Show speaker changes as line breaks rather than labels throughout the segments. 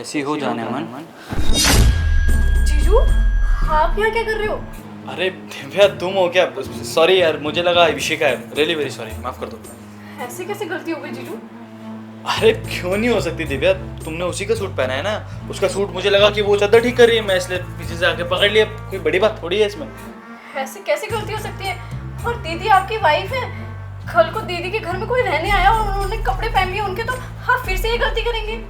कैसी हो जाने मन?
जीजू, आप यहाँ क्या कर रहे हो?
अरे दिव्या तुम हो क्या? सॉरी यार, मुझे लगा अभिषेक है। रियली वेरी सॉरी, माफ कर दो।
ऐसे कैसे गलती हो गई जीजू?
अरे क्यों नहीं हो सकती दिव्या, तुमने उसी का सूट पहना है ना। उसका सूट मुझे लगा कि वो चादर ठीक कर रही है, मैं इसलिए पीछे से आके पकड़ लिया। कोई बड़ी बात थोड़ी है इसमें।
ऐसे कैसे गलती हो सकती है? और दीदी आपकी वाइफ है। कल को दीदी के घर में कोई रहने आया और उन्होंने कपड़े पहन लिए उनके, तो हाँ फिर से ये गलती करेंगे?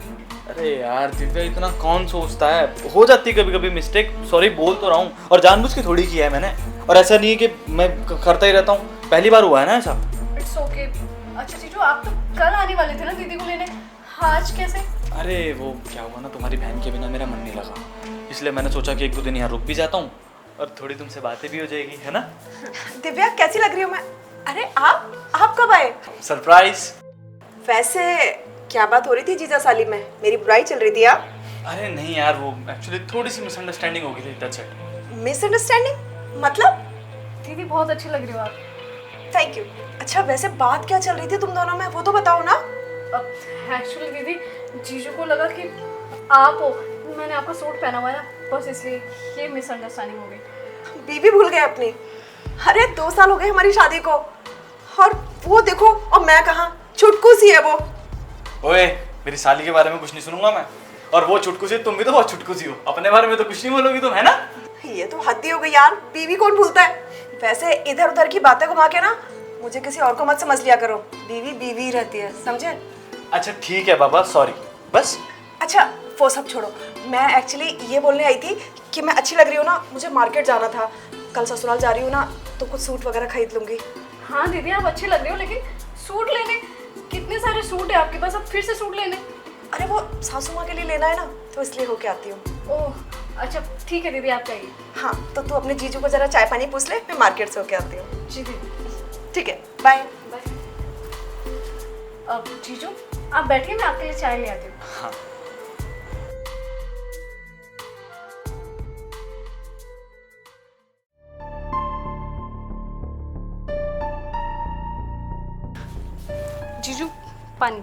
अरे यार दिव्या, इतना कौन सोचता है, हो जाती है कभी कभी मिस्टेक। सॉरी बोल तो रहा हूँ, और जानबूझ के थोड़ी किया है मैंने। और ऐसा नहीं है कि मैं करता ही रहता हूँ, पहली बार हुआ है ना ऐसा।
It's okay. अच्छा जीजू, आप तो कल आने वाले थे ना दीदी को लेने, आज कैसे?
अरे वो क्या हुआ ना, तुम्हारी बहन के बिना मेरा मन नहीं लगा, इसलिए मैंने सोचा कि 1-2 दिन यहाँ रुक भी जाता हूँ और थोड़ी तुमसे बातें भी हो जाएगी, है ना?
दिव्या कैसी लग रही हूँ मैं? अरे आप कब आए?
सरप्राइज।
वैसे क्या बात हो रही थी जीजा साली में? मेरी बुराई चल रही थी आप?
अरे नहीं यार, वो एक्चुअली थोड़ी सी मिसअंडरस्टैंडिंग हो गई थी, दैट्स इट।
मिसअंडरस्टैंडिंग मतलब?
दीदी बहुत अच्छी लग रही हो आप।
Thank you. अच्छा वैसे बात क्या चल रही थी तुम दोनों में, वो तो बताओ ना।
एक्चुअली दीदी, जीजू को लगा कि आप हो, मैंने आपका सूट पहना हुआ है ना, बस इसलिए ये मिसअंडरस्टैंडिंग हो गई।
बीबी भूल गए अपनी। अरे 2 साल हो गए हमारी शादी को, और वो देखो, और मैं कहाँ, छुटकू सी है वो।
ओए, मेरी साली के बारे में कुछ नहीं सुनूंगा मैं। और वो छुटकू सी, तुम भी तो बहुत छुटकू सी हो। अपने बारे में तो कुछ नहीं बोलोगी तुम, है ना?
ये तो हद ही हो गई यार, बीवी कौन भूलता है। वैसे इधर उधर की बातें घुमा के ना मुझे किसी और को मत समझ लिया करो। बीवी बीवी ही रहती है, समझे?
अच्छा ठीक है बाबा, सॉरी बस।
अच्छा वो सब छोड़ो, मैं एक्चुअली ये बोलने आई थी कि मैं अच्छी लग रही हूँ ना, मुझे मार्केट जाना था, कल ससुराल जा रही हूँ ना, तो कुछ सूट वगैरह खरीद लूंगी।
हाँ दीदी, आप अच्छे लग रहे हो, लेकिन सूट लेने कितने सारे सूट है आपके पास, अब फिर से सूट लेने?
अरे वो सासू माँ के लिए लेना है ना, तो इसलिए होके आती हूँ।
ओह अच्छा ठीक है दीदी, आप चाहिए।
हाँ तो तू अपने जीजू को जरा चाय पानी पूछ ले, मैं मार्केट से होके आती हूँ।
जी दीदी।
ठीक है, बाय।
बाय। अब जीजू आप बैठिए, मैं आपके लिए चाय ले आती हूँ।
हाँ।
जीजू पानी।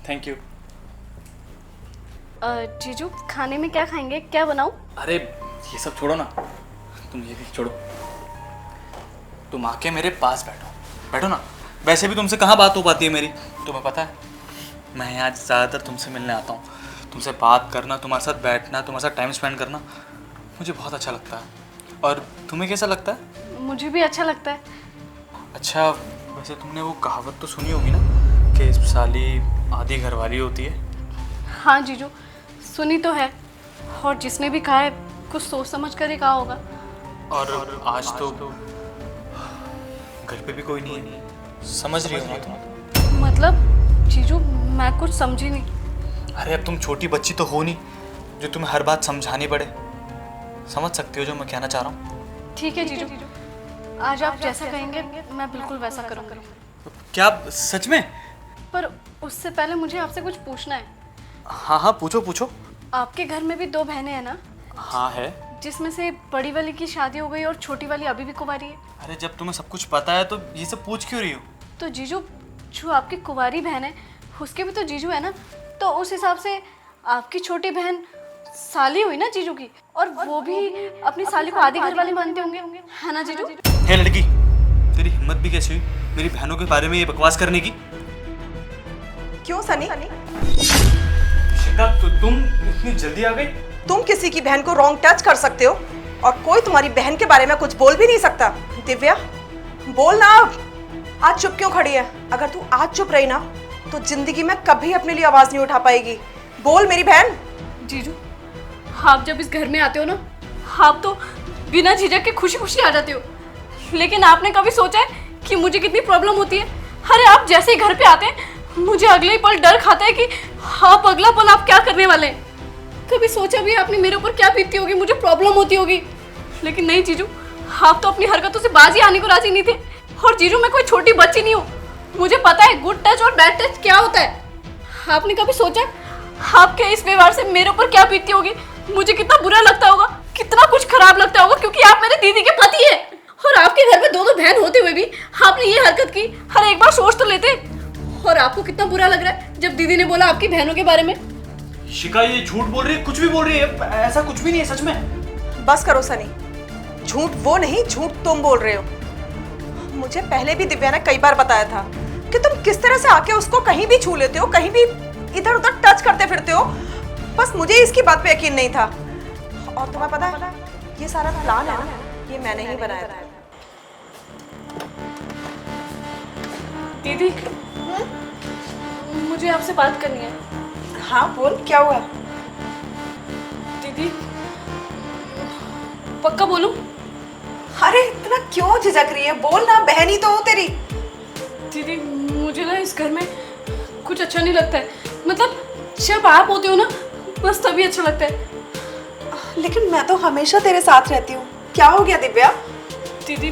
Thank you.
जीजू खाने में क्या खाएंगे, क्या बनाऊं?
अरे ये सब छोड़ो ना, तुम ये भी छोड़ो, तुम आके मेरे पास बैठो। बैठो ना। वैसे भी तुमसे कहाँ बात हो पाती है मेरी, तुम्हें पता है। मैं यहाँ ज़्यादातर तुमसे मिलने आता हूँ, तुमसे बात करना, तुम्हारे साथ बैठना, तुम्हारे साथ टाइम स्पेंड करना मुझे बहुत अच्छा लगता है। और तुम्हें कैसा लगता है?
मुझे भी अच्छा लगता है।
अच्छा वैसे तुमने वो कहावत तो सुनी होगी ना कि साली आधी घरवाली होती है।
हाँ जीजू, सुनी तो है, और जिसने भी कहा है कुछ सोच समझ कर ही कहा होगा।
और आज तो घर पे भी कोई नहीं है, समझ रही हो ना तुम?
मतलब जीजू मैं कुछ समझी नहीं।
अरे अब तुम छोटी बच्ची तो हो नहीं जो तुम्हें हर बात समझानी पड़े। समझ सकती हो जो मैं कहना चाह रहा हूँ?
ठीक है जीजू, आज आप जैसा कहेंगे मैं बिल्कुल वैसा करूँगी।
क्या सच में?
पर उससे पहले मुझे आपसे कुछ पूछना है।
हाँ हाँ पूछो पूछो।
आपके घर में भी 2 बहनें हैं ना?
हाँ है।
जिसमें से बड़ी वाली की शादी हो गई और छोटी वाली अभी भी कुंवारी है।
अरे जब तुम्हें सब कुछ पता है तो ये सब पूछ क्यों रही हो?
तो जीजू जो आपकी कुंवारी बहन है उसके भी तो जीजू है ना, तो उस हिसाब से आपकी छोटी बहन साली हुई ना जीजू की, और वो भी अपनी साली को आधी घरवाली मानते होंगे, है ना जीजू?
हे लड़की, तेरी हिम्मत भी कैसी हुई मेरी बहनों के बारे में ये बकवास करने की?
क्यों सनी?
शिखा, तुम इतनी जल्दी आ गई?
तुम किसी की बहन को रॉन्ग टच कर सकते हो और कोई तुम्हारी बहन के बारे में कुछ बोल भी नहीं सकता। दिव्या बोल ना, अब आज चुप क्यों खड़ी है? अगर तू आज चुप रही ना तो जिंदगी में कभी अपने लिए आवाज नहीं उठा पाएगी। बोल मेरी बहन।
जीजू आप जब इस घर में आते हो ना, आप तो बिना झिझक के खुशी खुशी आ जाते हो, लेकिन आपने कभी सोचा है कि मुझे कितनी प्रॉब्लम होती है? अरे आप जैसे ही घर पे आते हैं मुझे अगले ही पल डर खाता है कि आप अगला पल आप क्या करने वाले हैं। कभी सोचा भी आपने मेरे ऊपर क्या बीतती होगी, मुझे प्रॉब्लम होती होगी? लेकिन नहीं जीजू, आप तो अपनी हरकतों से बाजी आने को राजी नहीं थे। और जीजू मैं कोई छोटी बच्ची नहीं हूँ, मुझे पता है गुड टच और बैड टच क्या होता है। आपने कभी सोचा आपके इस व्यवहार से मेरे ऊपर क्या बीतती होगी? मुझे कितना बुरा लगता होगा, कितना कुछ खराब लगता होगा, क्योंकि आप मेरे दीदी के पति हैं और आपके घर में 2-2 बहन होते हुए भी आपने ये हरकत की। हर एक बार सोच तो लेते। और आपको कितना बुरा लग रहा है जब दीदी ने बोला आपकी बहनों के बारे में?
शिका ये झूठ बोल रही है, कुछ भी बोल रही है, ऐसा कुछ भी नहीं है सच में।
बस करो सनी, झूठ वो नहीं, झूठ तुम बोल रहे हो। मुझे पहले भी दिव्या ने कई बार बताया था कि तुम किस तरह से आके उसको कहीं भी छू लेते हो, कहीं भी इधर उधर टच करते फिरते हो। बस मुझे इसकी बात पे यकीन नहीं था। और तुम्हें पता है ये सारा प्लान है ना, ये मैंने ही बनाया था।
दीदी, मुझे आपसे बात करनी है।
हाँ बोल, क्या हुआ?
दीदी, पक्का बोलूं?
अरे इतना क्यों झिझक रही है, बोल ना, बहन ही तो हो तेरी।
दीदी, मुझे ना इस घर में कुछ अच्छा नहीं लगता है। मतलब जब आप होते हो ना, बस तभी अच्छा लगता है।
लेकिन मैं तो हमेशा तेरे साथ रहती हूँ। क्या हो गया दिव्या?
दीदी,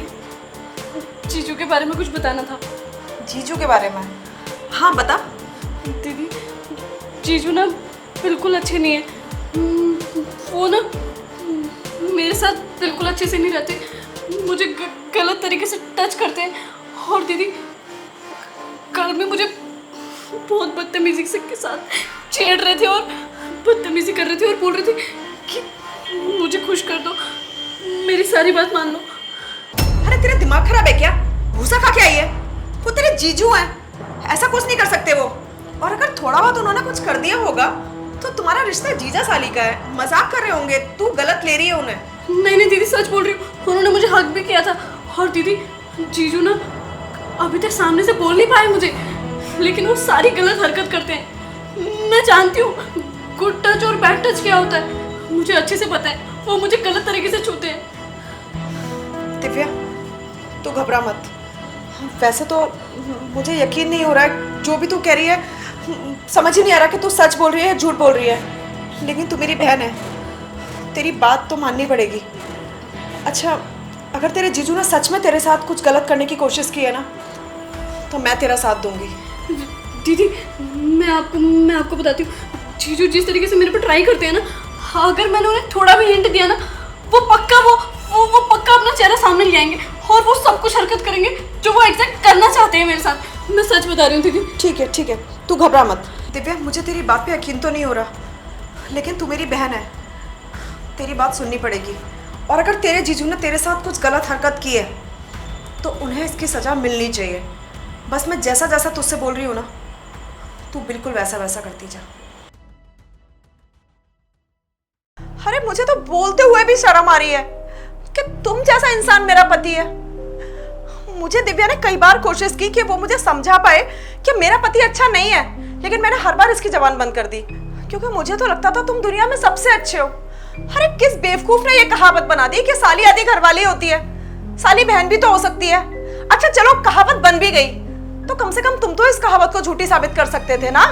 जीजू के बारे में कुछ बताना था।
जीजू के बारे में? हाँ बता।
दीदी, जीजू ना बिल्कुल अच्छे नहीं है। वो ना मेरे साथ बिल्कुल अच्छे से नहीं रहते, मुझे गलत तरीके से टच करते हैं। और दीदी, कल में मुझे बहुत बदतमीजी के साथ छेड़ रहे थे और बदतमीजी कर रहे थे और बोल रहे थे कि मुझे खुश कर दो, मेरी सारी बात मान लो।
अरे तेरा दिमाग खराब है क्या? भूसा खा के आई है? वो तेरे जीजू हैं, ऐसा कुछ नहीं कर सकते वो। और अगर थोड़ा बहुत उन्होंने कुछ कर दिया होगा तो तुम्हारा रिश्ता जीजा साली का है, मजाक कर रहे होंगे, तू गलत ले रही है उन्हें।
नहीं नहीं दीदी, सच बोल रही हूँ, उन्होंने मुझे हक भी किया था। और दीदी, जीजू ना अभी तक सामने से बोल नहीं पाए मुझे, लेकिन वो सारी गलत हरकत करते हैं। मैं जानती हूँ गुड टच और बैड टच क्या होता है, मुझे अच्छे से पता है। वो मुझे गलत तरीके से छूते हैं।
दिव्या, तू घबरा मत। वैसे तो मुझे यकीन नहीं हो रहा है जो भी तू कह रही है, समझ ही नहीं आ रहा कि तू सच बोल रही है या झूठ बोल रही है। लेकिन तू मेरी बहन है, तेरी बात तो माननी पड़ेगी। अच्छा, अगर तेरे जीजू ने सच में तेरे साथ कुछ गलत करने की कोशिश की है ना, तो मैं तेरा साथ दूंगी।
दीदी, मैं आपको बताती हूँ, जीजू जिस तरीके से मेरे पर ट्राई करते हैं ना, अगर मैंने उन्हें थोड़ा भी हिंट दिया ना, वो पक्का वो पक्का अपना चेहरा सामने ले आएंगे और वो सब कुछ हरकत करेंगे जो वो एग्जैक्ट करना चाहते हैं मेरे साथ। मैं सच बता रही हूँ दीदी।
ठीक है, तू घबरा मत। दिव्या, मुझे तेरी बात पे यकीन तो नहीं हो रहा, लेकिन तू मेरी बहन है, तेरी बात सुननी पड़ेगी। और अगर तेरे जीजू ने तेरे साथ कुछ गलत हरकत की है तो उन्हें इसकी सज़ा मिलनी चाहिए। बस मैं जैसा जैसा तुझसे बोल रही हूँ ना, तू बिल्कुल वैसा वैसा करती जा। अरे मुझे तो बोलते हुए भी शर्म आ रही है कि तुम जैसा इंसान मेरा पति है। मुझे दिव्या ने कई बार कोशिश की कि वो मुझे समझा पाए कि मेरा पति अच्छा नहीं है, लेकिन मैंने हर बार इसकी जबान बंद कर दी, क्योंकि मुझे तो लगता था तुम दुनिया में सबसे अच्छे हो। अरे किस बेवकूफ ने ये कहावत बना दी कि साली आधी घरवाली होती है, साली बहन भी तो हो सकती है। अच्छा चलो, कहावत बन भी गई तो कम से कम तुम तो इस कहावत को झूठी साबित कर सकते थे ना।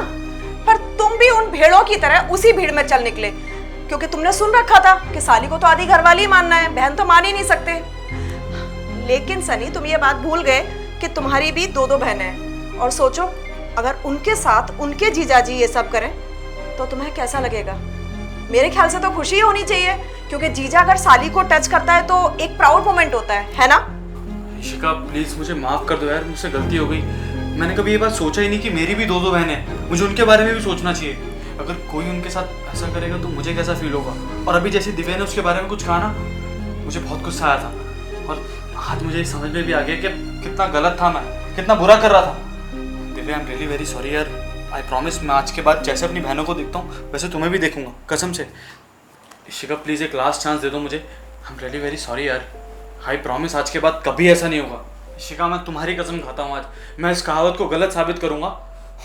पर तुम भी उन भेड़ों की तरह उसी भीड़ में चल निकले, क्योंकि तुमने सुन रखा था कि साली को तो आधी घरवाली मानना है, बहन तो मान ही नहीं सकते। लेकिन सनी, तुम ये बात भूल गए कि तुम्हारी भी दो बहनें हैं। और सोचो, अगर उनके साथ उनके जीजाजी ये सब करें तो तुम्हें कैसा लगेगा? मेरे ख्याल से तो खुशी होनी चाहिए, क्योंकि जीजा अगर साली को टच करता है तो एक प्राउड मोमेंट होता है ना?
इशिका प्लीज मुझे माफ कर दो यार, मुझसे गलती हो गई। मैंने कभी ये बात सोचा ही नहीं कि मेरी भी दो बहनें हैं, मुझे उनके बारे में भी सोचना चाहिए। अगर कोई उनके साथ ऐसा करेगा तो मुझे कैसा फील होगा। और अभी जैसे दिव्या ने उसके बारे में कुछ कहा ना, मुझे बहुत गुस्सा आया था। और आज मुझे समझ में भी आ गया कि कितना गलत था, मैं कितना बुरा कर रहा था। Divya, I am really very sorry यार। आई प्रॉमिस, मैं आज के बाद जैसे अपनी बहनों को देखता हूँ वैसे तुम्हें भी देखूंगा, कसम से। इशिका प्लीज़ एक लास्ट चांस दे दो मुझे। I am really very sorry यार। आई प्रॉमिस आज के बाद कभी ऐसा नहीं होगा। इशिका, मैं तुम्हारी कसम खाता हूँ, आज मैं इस कहावत को गलत साबित करूंगा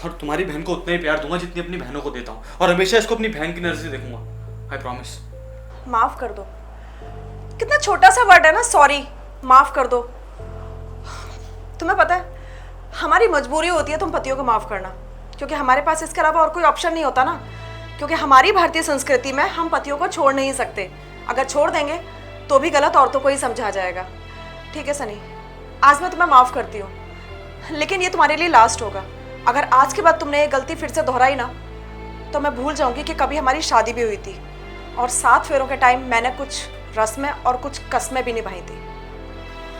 और तुम्हारी बहन को उतना ही प्यार दूंगा जितनी अपनी बहनों को देता हूँ, और हमेशा इसको अपनी बहन की नज़र से देखूंगा। I promise.
माफ कर दो, कितना छोटा सा वर्ड है ना, सॉरी। माफ कर दो। तुम्हें पता है, हमारी मजबूरी होती है तुम पतियों को माफ करना, क्योंकि हमारे पास इसके अलावा और कोई ऑप्शन नहीं होता ना। क्योंकि हमारी भारतीय संस्कृति में हम पतियों को छोड़ नहीं सकते, अगर छोड़ देंगे तो भी गलत औरतों को ही समझा जाएगा। ठीक है सनी, आज मैं तुम्हें माफ करती हूँ, लेकिन ये तुम्हारे लिए लास्ट होगा। अगर आज के बाद तुमने ये गलती फिर से दोहराई ना, तो मैं भूल जाऊंगी कि कभी हमारी शादी भी हुई थी और 7 फेरों के टाइम मैंने कुछ रस्में और कुछ कस्में भी निभाई थी।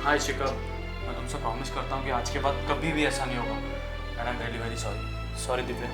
हाँ इशिका, मैं तुमसे प्रॉमिस करता हूँ कि आज के बाद कभी भी ऐसा नहीं होगा। And I am really very sorry. Sorry Divya.